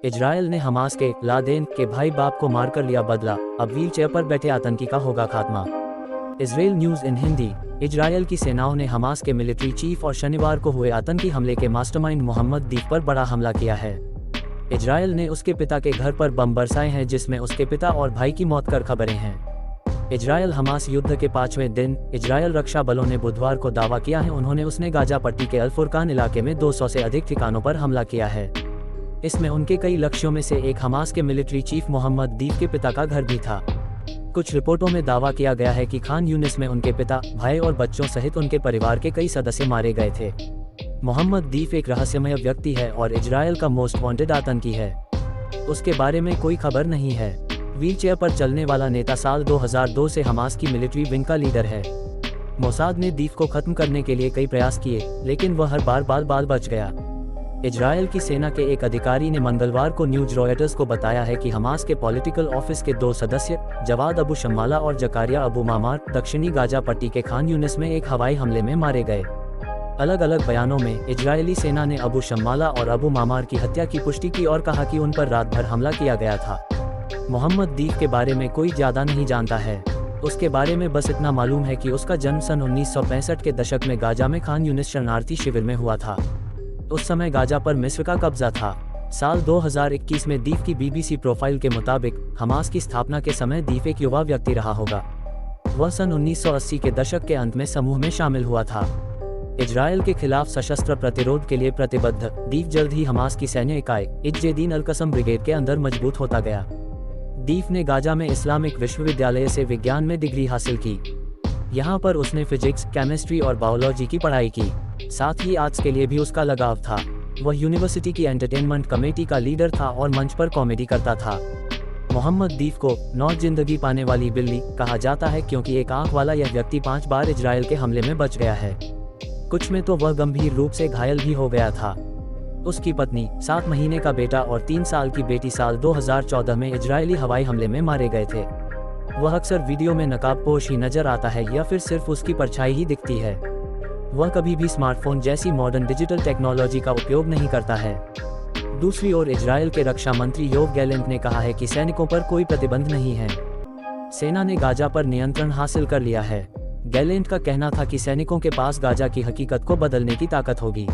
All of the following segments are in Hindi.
इजरायल ने हमास के लादेन के भाई बाप को मारकर लिया बदला, अब व्हील चेयर पर बैठे आतंकी का होगा खात्मा। इजरायल न्यूज़ इन हिंदी। इजरायल की सेनाओं ने हमास के मिलिट्री चीफ और शनिवार को हुए आतंकी हमले के मास्टरमाइंड मोहम्मद दीफ पर बड़ा हमला किया है। इजरायल ने उसके पिता के घर पर बम बरसाए हैं, जिसमें उसके पिता और भाई की मौत कर खबरें हैं। इजरायल हमास युद्ध के 5वें दिन इजरायल रक्षा बलों ने बुधवार को दावा किया है उसने गाजा पट्टी के अल फुरकान इलाके में 200 से अधिक ठिकानों पर हमला किया है। इसमें उनके कई लक्ष्यों में से एक हमास के मिलिट्री चीफ मोहम्मद दीफ के पिता का घर भी था। कुछ रिपोर्टों में दावा किया गया है कि खान यूनिस में उनके पिता, भाई और बच्चों सहित उनके परिवार के कई सदस्य मारे गए थे। मोहम्मद दीफ एक रहस्यमय व्यक्ति है और इजरायल का मोस्ट वांटेड आतंकी है। उसके बारे में कोई खबर नहीं है। व्हील चेयर पर चलने वाला नेता साल 2002 से हमास की मिलिट्री विंग का लीडर है। मोसाद ने दीफ को खत्म करने के लिए कई प्रयास किए, लेकिन वह हर बार बच गया। इजरायल की सेना के एक अधिकारी ने मंगलवार को न्यूज रॉयटर्स को बताया है कि हमास के पॉलिटिकल ऑफिस के 2 सदस्य जवाद अबू शम्माला और जकारिया अबू मामार दक्षिणी गाजा पट्टी के खान यूनिस में एक हवाई हमले में मारे गए। अलग अलग बयानों में इजरायली सेना ने अबू शम्माला और अबू मामार की हत्या की पुष्टि की और कहा कि उन पर रात भर हमला किया गया था। मोहम्मद दीफ के बारे में कोई ज्यादा नहीं जानता है। उसके बारे में बस इतना मालूम है कि उसका जन्म सन 1965 के दशक में गाजा में खान यूनिस शरणार्थी शिविर में हुआ था। उस समय गाजा पर मिस्र का कब्जा था। साल 2021 में दीफ की बीबीसी प्रोफाइल के मुताबिक हमास की स्थापना के समय दीफ एक युवा व्यक्ति रहा होगा। वह सन 1980 के दशक के अंत में समूह में शामिल हुआ था। इजरायल के खिलाफ सशस्त्र प्रतिरोध के लिए प्रतिबद्ध दीफ जल्द ही हमास की सैन्य इकाई इज्जेदीन अल-कसम ब्रिगेड के अंदर मजबूत होता गया। दीफ ने गाजा में इस्लामिक विश्वविद्यालय से विज्ञान में डिग्री हासिल की। यहाँ पर उसने फिजिक्स, केमिस्ट्री और बायोलॉजी की पढ़ाई की। साथ ही आर्ट्स के लिए भी उसका लगाव था। वह यूनिवर्सिटी की एंटरटेनमेंट कमेटी का लीडर था और मंच पर कॉमेडी करता था। मोहम्मद दीफ को नौ जिंदगी पाने वाली बिल्ली कहा जाता है, क्योंकि एक आंख वाला यह व्यक्ति 5 बार इजरायल के हमले में बच गया है। कुछ में तो वह गंभीर रूप से घायल भी हो गया था। उसकी पत्नी, 7 महीने का बेटा और 3 साल की बेटी साल 2014 में इजरायली हवाई हमले में मारे गए थे। वह अक्सर वीडियो में नकाबपोश ही नजर आता है या फिर सिर्फ उसकी परछाई ही दिखती है। वह कभी भी स्मार्टफोन जैसी मॉडर्न डिजिटल टेक्नोलॉजी का उपयोग नहीं करता है। दूसरी ओर इजरायल के रक्षा मंत्री योव गैलेंट ने कहा है कि सैनिकों पर कोई प्रतिबंध नहीं है। सेना ने गाजा पर नियंत्रण हासिल कर लिया है। गैलेंट का कहना था कि सैनिकों के पास गाजा की हकीकत को बदलने की ताकत होगी।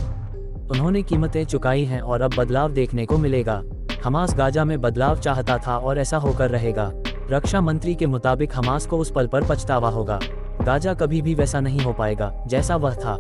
उन्होंने कीमतें चुकाई हैं और अब बदलाव देखने को मिलेगा। हमास गाजा में बदलाव चाहता था और ऐसा होकर रहेगा। रक्षा मंत्री के मुताबिक हमास को उस पल पर पछतावा होगा। गाजा कभी भी वैसा नहीं हो पाएगा जैसा वह था।